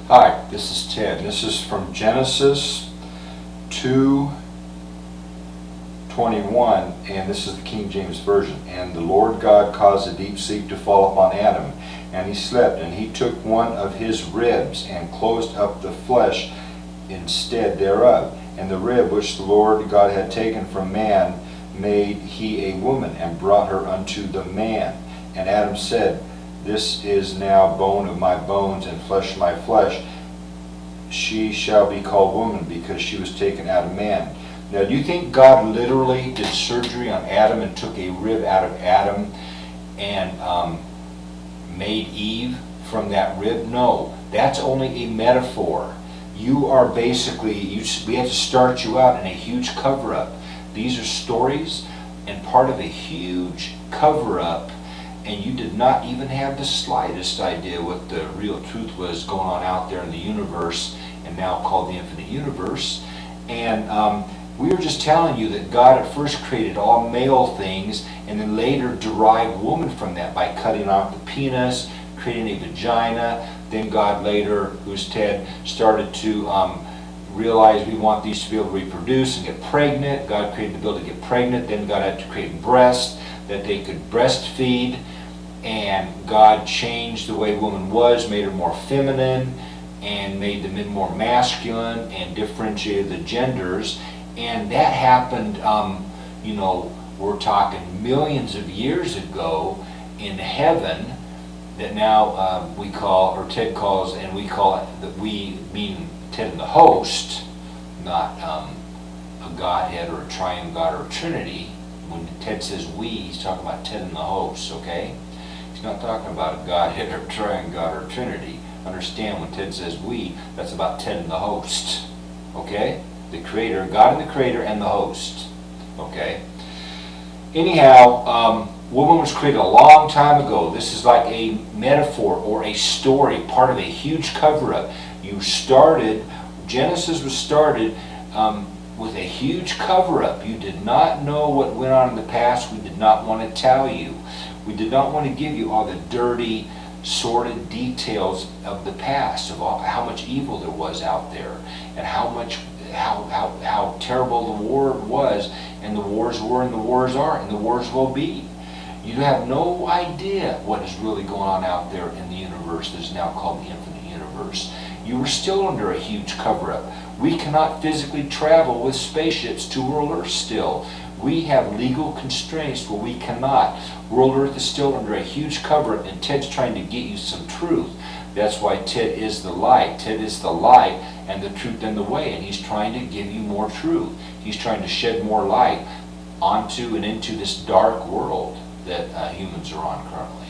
Hi, this is Ted. This is from Genesis 2:21, and this is the King James Version. And the Lord God caused a deep sleep to fall upon Adam, and he slept, and he took one of his ribs and closed up the flesh instead thereof. And the rib which the Lord God had taken from man made he a woman, and brought her unto the man. And Adam said, This is now bone of my bones and flesh of my flesh. She shall be called woman, because she was taken out of man. Now, do you think God literally did surgery on Adam and took a rib out of Adam and made Eve from that rib? No, that's only a metaphor. You are basically, we have to start you out in a huge cover-up. These are stories and part of a huge cover-up, and you did not even have the slightest idea what the real truth was going on out there in the universe, and now called the infinite universe. And we were just telling you that God at first created all male things, and then later derived woman from that by cutting off the penis, creating a vagina. Then God later, who's Ted, started to realize we want these to be able to reproduce and get pregnant. God created the ability to get pregnant. Then God had to create breasts that they could breastfeed. And God changed the way woman was, made her more feminine, and made the men more masculine, and differentiated the genders. And that happened, we're talking millions of years ago in heaven, that now we call, or Ted calls, and we call it, that we mean Ted and the host, not a Godhead or a triune God or a Trinity. When Ted says we, he's talking about Ted and the host, okay? He's not talking about a Godhead or a triune God or a Trinity. Understand, when Ted says we, that's about Ted and the host, okay? The creator, God and the creator and the host, okay? Anyhow, woman was created a long time ago. This is like a metaphor or a story, part of a huge cover-up. Genesis was started with a huge cover-up. You did not know what went on in the past. We did not want to tell you. We did not want to give you all the dirty, sordid details of the past, of how much evil there was out there, and how terrible the war was, and the wars were, and the wars are, and the wars will be. You have no idea what is really going on out there in the universe that is now called the infinite universe. You are still under a huge cover-up. We cannot physically travel with spaceships to World Earth still. We have legal constraints where we cannot. World Earth is still under a huge cover-up, and Ted's trying to get you some truth. That's why Ted is the light. Ted is the light and the truth and the way, and he's trying to give you more truth. He's trying to shed more light onto and into this dark world that humans are on currently.